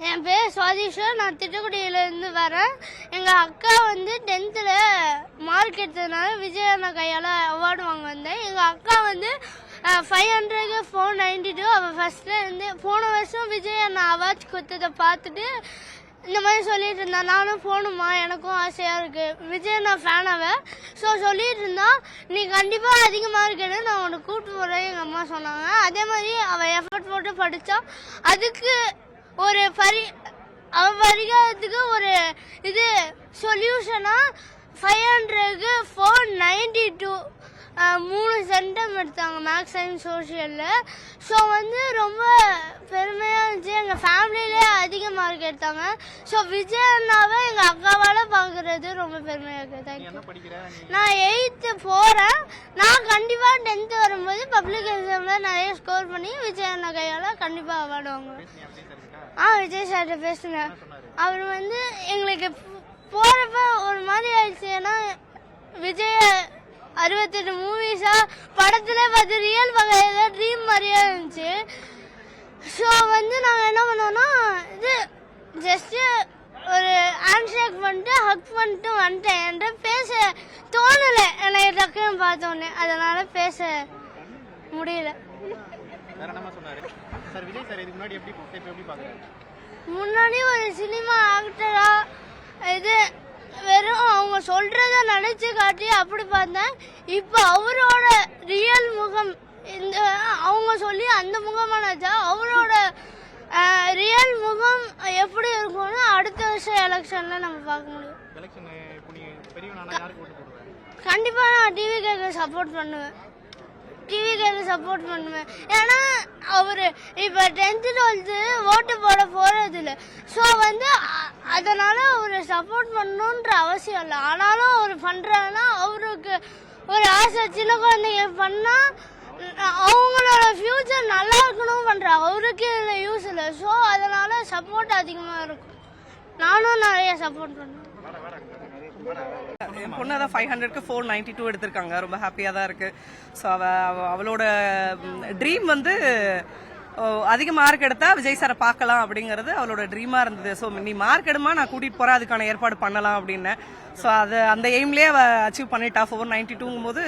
என் பேர் சுவாதிஷா. நான் திட்டக்குடியிலேருந்து வரேன். எங்கள் அக்கா வந்து 10th மார்க் எடுத்ததுனால விஜய் அண்ணா கையால் அவார்டு வாங்க வந்தேன். எங்கள் அக்கா வந்து 500க்கு 492. அவள் ஃபர்ஸ்ட்லேருந்து போன வருஷம் விஜய் அண்ணா அவார்ட்ஸ் கொடுத்ததை பார்த்துட்டு இந்த மாதிரி சொல்லிட்டு இருந்தா. நானும் போகணுமா, எனக்கும் ஆசையாக இருக்குது. விஜய் அண்ணா ஃபேனாவை. ஸோ சொல்லிட்டு இருந்தா, நீ கண்டிப்பாக அதிக மார்க் எடு, நான் உனக்கு கூப்பிட்டு போகிறேன் எங்கள் அம்மா சொன்னாங்க. அதே மாதிரி அவள் எஃபர்ட் போட்டு படித்தா. அதுக்கு ஒரு அவள் படிக்கிறதுக்கு ஒரு இது சொல்யூஷனா 500க்கு 492 3 சென்டம் எடுத்தாங்க மேக்ஸ் சயின்ஸ் சோஷியலில். ஸோ வந்து ரொம்ப பெருமையாக இருந்துச்சு. எங்கள் ஃபேமிலியிலே அதிக மார்க் எடுத்தாங்க. ஸோ விஜய் அண்ணாவை எங்கள் அக்காவால் பார்க்குறது ரொம்ப பெருமையாக இருக்குது. தேங்க்யூ. நான் 8th போகிறேன். நான் கண்டிப்பாக 10th வரும்போது பப்ளிக் எக்ஸாமில் நிறைய ஸ்கோர் பண்ணி விஜய் அண்ணா கையால் கண்டிப்பாக அவார்டு வாங்குவேன். விஜய் சார்கிட்ட பேசுனேன். அவர் வந்து எங்களுக்கு போகிறப்ப ஒரு மாதிரி ஆயிடுச்சு. ஏன்னா விஜய் 68 மூவிஸா படத்துல பார்த்து ரியல் வகையில ட்ரீம் மாதிரியே இருந்துச்சு. ஸோ வந்து நாங்கள் என்ன பண்ணோம்னா, இது ஜஸ்ட் ஒரு ஹேண்ட் ஷேக் பண்ணிட்டு ஹக் பண்ணிட்டு வந்துட்டேன். என்கிட்ட பேச தோணலை எனக்கு டக்குன்னு பார்த்தோன்னே. அதனால பேச முடியல. முன்னாடி ஒரு சினிமா ஆக்டரா இது வெறும் அவங்க சொல்றத நினைச்சு காட்டி அப்படி பார்த்தேன். இப்போ அவரோட ரியல் முகம் இந்த அவங்க சொல்லி அந்த முகமானதா அவரோட ரியல் முகம் எப்படி இருக்கும்னு அடுத்த வருஷம் எலெக்ஷன்ல நம்ம பார்க்க முடியும். கண்டிப்பா நான் டிவிகேக்கு சப்போர்ட் பண்ணுவேன். ஏன்னா அவரு இப்ப 10th 12th ஓட்டு போட போறது இல்லை. ஸோ வந்து அதனால அவரு சப்போர்ட் பண்ணணுன்ற அவசியம் இல்லை. ஆனாலும் அவர் பண்றாங்கன்னா அவருக்கு ஒரு ஆசை. சின்ன குழந்தைங்க பண்ணா அவங்களோட ஃபியூச்சர் நல்லா இருக்கணும் பண்றாங்க. அவருக்கு இதுல யூஸ் இல்லை. ஸோ அதனால சப்போர்ட் அதிகமா இருக்கும். நானும் நிறைய சப்போர்ட் பண்ணுவேன். என் பொண்ணு தான் 500க்கு 492 எடுத்திருக்காங்க. ரொம்ப ஹாப்பியாக தான் இருக்கு. ஸோ அவளோட ட்ரீம் வந்து அதிக மார்க் எடுத்தா விஜய் சாரை பார்க்கலாம் அப்படிங்கிறது அவளோட ட்ரீமாக இருந்தது. ஸோ நீ மார்க் எடுமா, நான் கூட்டிகிட்டு போகிறேன், அதுக்கான ஏற்பாடு பண்ணலாம் அப்படின்னு. ஸோ அது அந்த எய்ம்லேயே அவள் அச்சீவ் பண்ணிட்டா. 492ங்கும் போது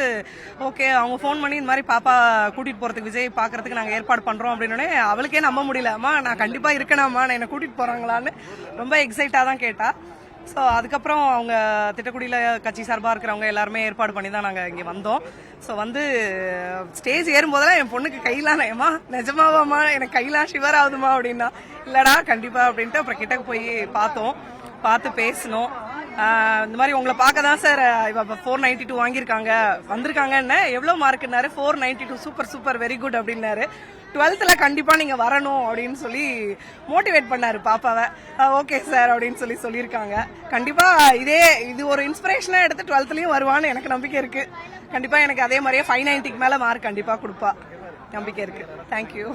ஓகே, அவங்க ஃபோன் பண்ணி இந்த மாதிரி பாப்பா கூட்டிகிட்டு போகிறதுக்கு விஜய் பார்க்கறதுக்கு நாங்கள் ஏற்பாடு பண்ணுறோம் அப்படின்னே அவளுக்கே நம்ப முடியல. அம்மா நான் கண்டிப்பாக இருக்கணாம்மா, நான் என்னை கூட்டிகிட்டு போகிறாங்களான்னு ரொம்ப எக்ஸைட்டாக தான் கேட்டா. ஸோ அதுக்கப்புறம் அவங்க திட்டக்குடியில் கட்சி சார்பாக இருக்கிறவங்க எல்லாருமே ஏற்பாடு பண்ணி தான் நாங்கள் இங்கே வந்தோம். ஸோ வந்து ஸ்டேஜ் ஏறும்போதெல்லாம் என் பொண்ணுக்கு கையெல்லாம் ஏமா நிஜமாவாம்மா எனக்கு கையெல்லாம் ஷிவர் ஆகுதுமா அப்படின்னா, இல்லடா கண்டிப்பாக அப்படின்ட்டு அப்புறம் கிட்டக்கு போய் பார்த்து பேசணும். இந்த மாதிரி உங்களை பார்க்க தான் சார் இப்போ 492 வந்திருக்காங்கன்னு. எவ்வளோ மார்க்குன்னாரு? 492. சூப்பர் வெரி குட் அப்படின்னாரு. 12th கண்டிப்பா நீங்க வரணும் அப்படின்னு சொல்லி மோட்டிவேட் பண்ணாரு பாப்பாவை. ஓகே சார் அப்படின்னு சொல்லியிருக்காங்க. கண்டிப்பா இது ஒரு இன்ஸ்பிரேஷனா எடுத்து 12th வருவான்னு எனக்கு நம்பிக்கை இருக்கு. கண்டிப்பா எனக்கு அதே மாதிரியே 590க்கு மேல மார்க் கண்டிப்பா கொடுப்பா, நம்பிக்கை இருக்கு. தேங்க்யூ.